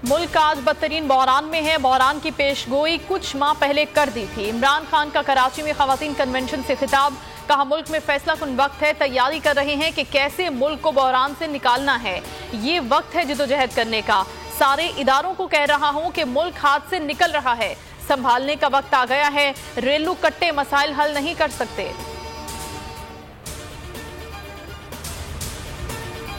मुल्क आज बदतरीन बहरान में है। बहरान की पेशगोई कुछ माह पहले कर दी थी। इमरान खान का कराची में खवातीन कन्वेंशन से खिताब, कहा मुल्क में फैसला कुन वक्त है, तैयारी कर रहे हैं कि कैसे मुल्क को बहरान से निकालना है। ये वक्त है जिद्दोजहद करने का। सारे इदारों को कह रहा हूं कि मुल्क हाथ से निकल रहा है, संभालने का वक्त आ गया है। रेलू कट्टे मसाइल हल नहीं कर सकते।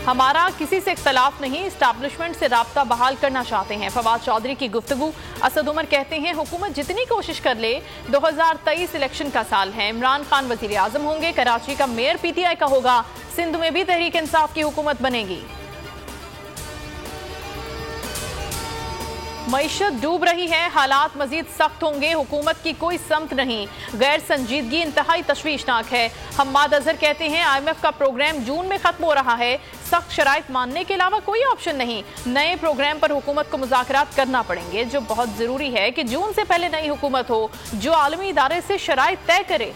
हमारा किसी से इख्तलाफ नहीं, एस्टैब्लिशमेंट से राब्ता बहाल करना चाहते हैं। फवाद चौधरी की गुफ्तगू। असद उमर कहते हैं हुकूमत जितनी कोशिश कर ले, 2023 इलेक्शन का साल है। इमरान खान वजीर आजम होंगे। कराची का मेयर PTI का होगा। सिंध में भी तहरीक इंसाफ की हुकूमत बनेगी। मईशत डूब रही है, हालात मजीद सख्त होंगे। हुकूमत की कोई समत नहीं, गैर संजीदगी इंतहाई तशवीशनाक है। हम्माद अजहर कहते हैं IMF का प्रोग्राम जून में खत्म हो रहा है, सख्त शराइत मानने के अलावा कोई ऑप्शन नहीं। नए प्रोग्राम पर हुकूमत को मुज़ाकरात करना पड़ेंगे, जो बहुत जरूरी है कि जून से पहले नई हुकूमत हो जो आलमी इदारे से शराइत तय करे।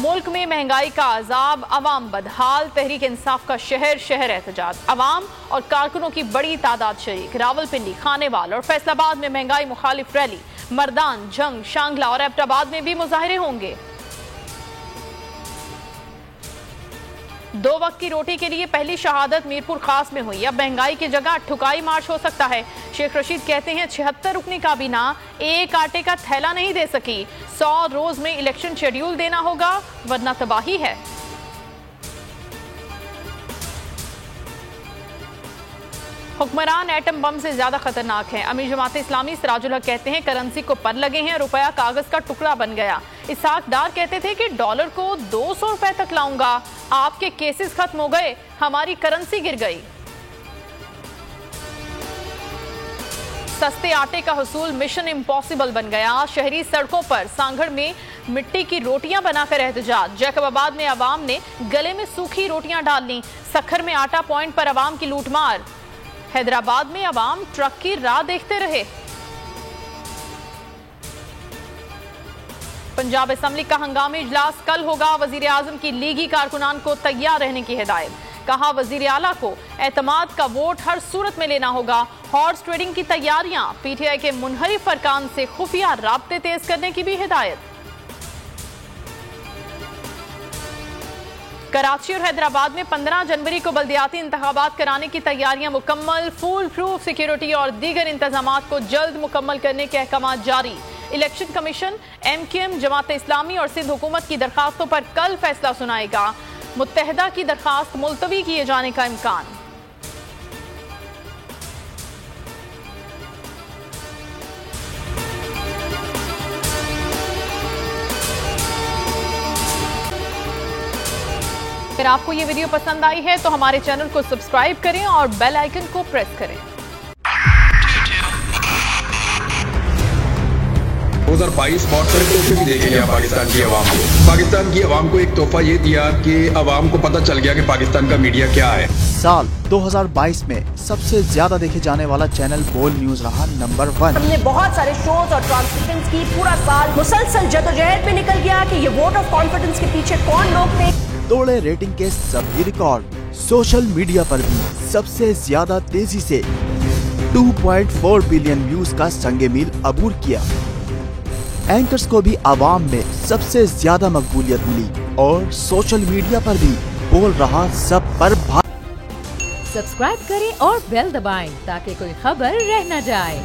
मुल्क में महंगाई का अजाब, अवाम बदहाल। तहरीक इंसाफ का शहर शहर एहतजाज, अवाम और कारकुनों की बड़ी तादाद शरीक। रावलपिंडी, खानेवाल और फैसलाबाद में महंगाई मुखालिफ रैली। मर्दान, जंग, शांगला और एबटाबाद में भी मुजाहिरे होंगे। 2 वक्त की रोटी के लिए पहली शहादत मीरपुर खास में हुई। अब महंगाई की जगह ठुकाई मार्च हो सकता है। शेख रशीद कहते हैं 76 रुकनी काबीना एक आटे का थैला नहीं दे सकी। 100 रोज में इलेक्शन शेड्यूल देना होगा वरना तबाही है। हुक्मरान एटम बम से ज्यादा खतरनाक हैं। अमीर जमात इस्लामी सिराजुल हक कहते हैं करेंसी को पर लगे हैं, रुपया कागज का टुकड़ा बन गया। इसहाक डार कहते थे कि डॉलर को 200 रुपए तक लाऊंगा, आपके केसेस खत्म हो गए, हमारी करेंसी गिर गई। सस्ते आटे का हुसूल मिशन इम्पॉसिबल बन गया। शहरी सड़कों पर सांगड़ में मिट्टी की रोटियां बनाकर एहतजाज। जैकबाबाद में अवाम ने गले में सूखी रोटियां डाल ली। सखर में आटा पॉइंट पर अवाम की लूटमार। हैदराबाद में अवाम ट्रक की राह देखते रहे। पंजाब असेंबली का हंगामी इजलास कल होगा। वजीर आजम की लीगी कारकुनान को तैयार रहने की हिदायत। कहा वजीर आला को एतमाद का वोट हर सूरत में लेना होगा। हॉर्स ट्रेडिंग की तैयारियां, PTI के मुनहरिफ अरकान से खुफिया राब्ते तेज करने की भी हिदायत। कराची और हैदराबाद में 15 जनवरी को बल्दियाती इंतखाबात कराने की तैयारियां मुकम्मल। फुल प्रूफ सिक्योरिटी और दीगर इंतजामात को जल्द मुकम्मल करने के अहकामात जारी। Election commission MQM, Jamaat Islami और सिंध हुकूमत की दरखास्तों पर कल फैसला सुनाएगा। मुत्तहदा की दरखास्त मुलतवी किए जाने का इम्कान। अगर आपको ये वीडियो पसंद आई है तो हमारे चैनल को सब्सक्राइब करें और बेल आइकन को प्रेस करें। 2022 बहुत सारे तोहफे भी देखे गया पाकिस्तान की आवाम को। पाकिस्तान की आवाम को एक तोहफा ये दिया कि आवाम को पता चल गया कि पाकिस्तान का मीडिया क्या है। साल 2022 में सबसे ज्यादा देखे जाने वाला चैनल बोल न्यूज रहा नंबर 1। हमने बहुत सारे शोज और ट्रांसमिशंस की। पूरा साल मुसलसल जदोजहद में निकल गया कि ये वोट ऑफ कॉन्फिडेंस के पीछे कौन लोग थे। तोड़े रेटिंग के सभी रिकॉर्ड। सोशल मीडिया पर भी सबसे ज्यादा तेजी से 2.4 बिलियन व्यूज का संगे मील अबूर किया। एंकर्स को भी आवाम में सबसे ज्यादा मकबूलियत मिली और सोशल मीडिया पर भी बोल रहा सब पर सब्सक्राइब करें और बेल दबाएं ताकि कोई खबर रह न जाए।